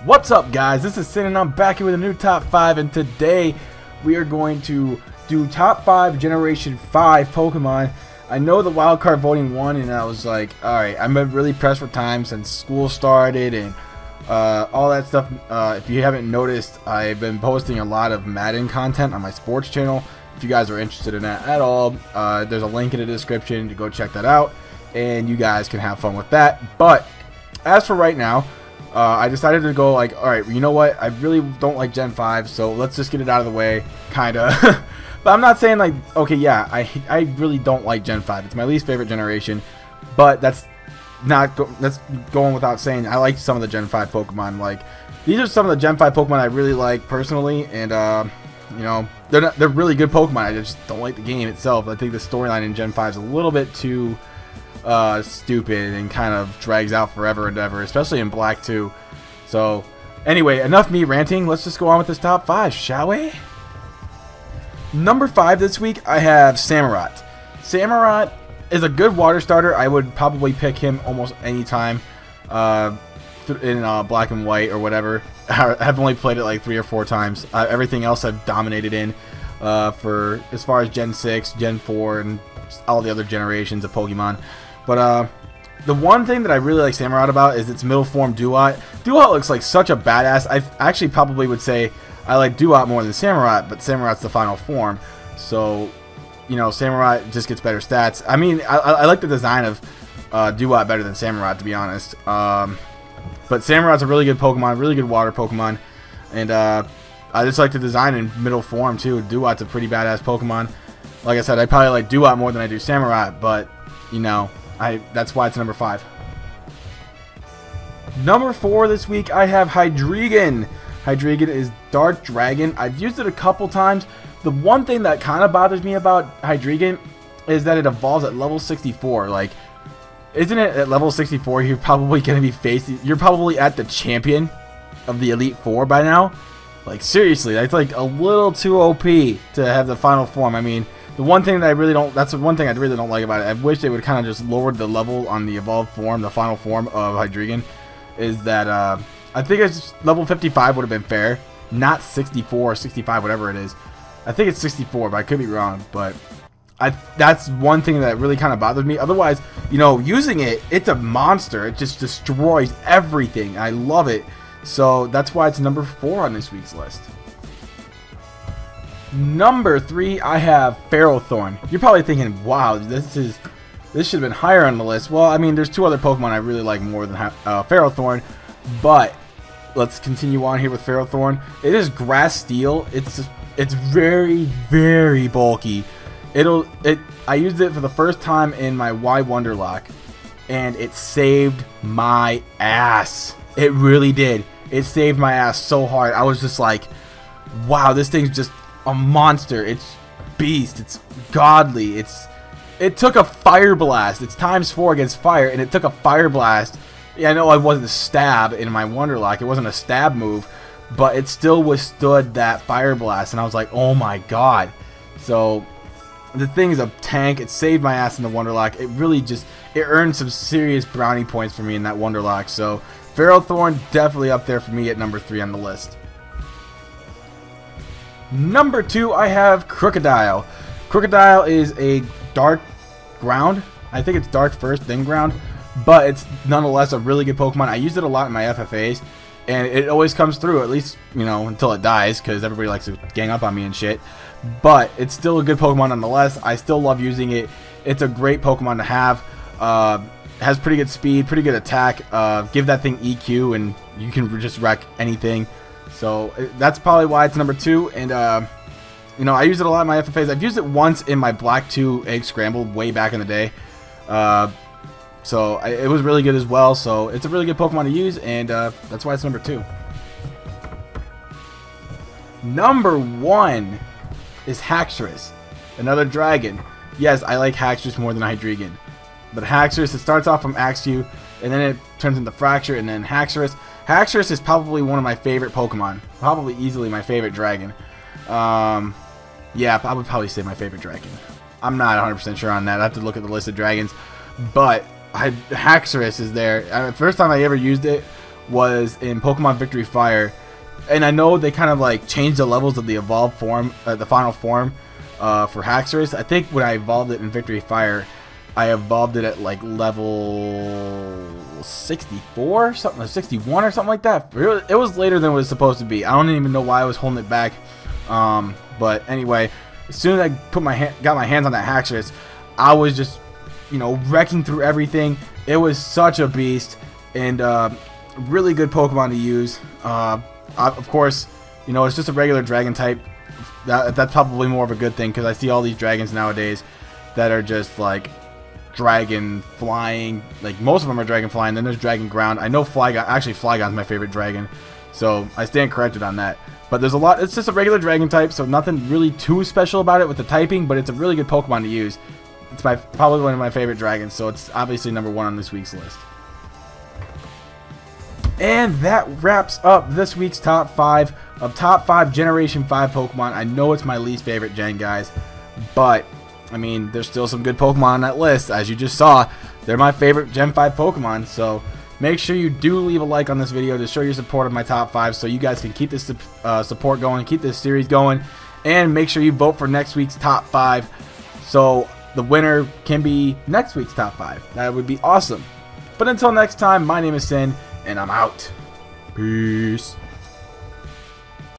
What's up, guys? This is Sin and I'm back here with a new top 5, and today we are going to do top 5 Generation 5 Pokemon. I know the wildcard voting won, and I was like, alright, I'm really pressed for time since school started and all that stuff. If you haven't noticed, I've been posting a lot of Madden content on my sports channel. If you guys are interested in that at all, there's a link in the description to go check that out, and you guys can have fun with that. But as for right now, I decided to go like, alright, you know what, I really don't like Gen 5, so let's just get it out of the way, kinda. But I'm not saying like, okay, yeah, I really don't like Gen 5. It's my least favorite generation, but that's going without saying. I like some of the Gen 5 Pokemon. Like, these are some of the Gen 5 Pokemon I really like personally, and you know, they're really good Pokemon. I just don't like the game itself. I think the storyline in Gen 5 is a little bit too stupid and kind of drags out forever and ever, especially in Black 2. So anyway, enough me ranting. Let's just go on with this top 5, shall we? Number 5 this week, I have Samurott. Samurott is a good water starter. I would probably pick him almost any time in Black and White or whatever. I've only played it like 3 or 4 times. Everything else I've dominated in for as far as Gen 6, Gen 4, and all the other generations of Pokemon. But the one thing that I really like Samurott about is its middle form, Duat. Duat looks like such a badass. I actually probably would say I like Duat more than Samurott, but Samurott's the final form. So, you know, Samurott just gets better stats. I mean, I like the design of Duat better than Samurott, to be honest. But Samurott's a really good Pokemon, really good water Pokemon. And I just like the design in middle form, too. Duat's a pretty badass Pokemon. Like I said, I probably like Duat more than I do Samurott, but, you know, that's why it's number 5. Number 4 this week, I have Hydreigon. Hydreigon is Dark Dragon. I've used it a couple times. The one thing that kind of bothers me about Hydreigon is that it evolves at level 64. Like, isn't it at level 64 you're probably going to be facing... You're probably at the champion of the Elite Four by now? Like, seriously, that's like a little too OP to have the final form. I mean, the one thing that I really don't... That's the one thing I really don't like about it. I wish they would kind of just lower the level on the evolved form, the final form of Hydreigon. Is that, I think it's level 55 would have been fair. Not 64 or 65, whatever it is. I think it's 64, but I could be wrong. But that's one thing that really kind of bothers me. Otherwise, you know, using it, it's a monster. It just destroys everything. I love it. So that's why it's number 4 on this week's list. Number 3, I have Ferrothorn. You're probably thinking, wow, this should have been higher on the list. Well, I mean, there's 2 other Pokemon I really like more than Ferrothorn, but let's continue on here with Ferrothorn. It is Grass Steel. It's very, very bulky. I used it for the first time in my Y Wonderlock, and it saved my ass. It really did. It saved my ass so hard. I was just like, wow, this thing's just a monster. It's beast. It's godly. It took a Fire Blast. It's ×4 against fire, and it took a Fire Blast. Yeah, I know I wasn't a stab in my Wonderlock. It wasn't a stab move, but it still withstood that Fire Blast, and I was like, oh my god. So the thing is a tank. It saved my ass in the Wonderlock. It really just, it earned some serious brownie points for me in that Wonderlock. So Ferrothorn definitely up there for me at number 3 on the list. Number 2, I have Krookodile. Krookodile is a dark ground. I think it's dark first, then ground. But it's nonetheless a really good Pokemon. I use it a lot in my FFAs, and it always comes through, at least, you know, until it dies, because everybody likes to gang up on me and shit. But it's still a good Pokemon nonetheless. I still love using it. It's a great Pokemon to have. Has pretty good speed, pretty good attack. Give that thing EQ, and you can just wreck anything. So that's probably why it's number 2. And you know, I use it a lot in my FFAs. I've used it once in my Black 2 Egg Scramble way back in the day. So it was really good as well. So it's a really good Pokemon to use, and that's why it's number 2. Number 1 is Haxorus, another dragon. Yes, I like Haxorus more than Hydreigon. But Haxorus, it starts off from Axew, and then it turns into Fracture, and then Haxorus. Haxorus is probably one of my favorite Pokemon. Probably easily my favorite dragon. Yeah, I would probably say my favorite dragon. I'm not 100% sure on that. I have to look at the list of dragons. But Haxorus is there. First time I ever used it was in Pokemon Victory Fire, and I know they kind of like changed the levels of the evolved form, the final form for Haxorus. I think when I evolved it in Victory Fire, I evolved it at like level 64, something, 61 or something like that. It was later than it was supposed to be. I don't even know why I was holding it back. But anyway, as soon as I got my hands on that Haxorus, I was just, you know, wrecking through everything. It was such a beast, and really good Pokemon to use. Of course, you know, it's just a regular dragon type. That's probably more of a good thing, because I see all these dragons nowadays that are just like dragon flying. Like most of them are dragon flying. Then there's dragon ground. I know Flygon. Actually, Flygon's my favorite dragon, so I stand corrected on that. But there's a lot. It's just a regular dragon type, so nothing really too special about it with the typing. But it's a really good Pokemon to use. It's probably one of my favorite dragons, so it's obviously #1 on this week's list. And that wraps up this week's top 5 of top 5 Generation 5 Pokemon. I know it's my least favorite gen, guys, but I mean, there's still some good Pokemon on that list. As you just saw, they're my favorite Gen 5 Pokemon, so make sure you do leave a like on this video to show your support of my top 5, so you guys can keep this support going, keep this series going, and make sure you vote for next week's top 5, so the winner can be next week's top 5. That would be awesome. But until next time, my name is Sin, and I'm out. Peace.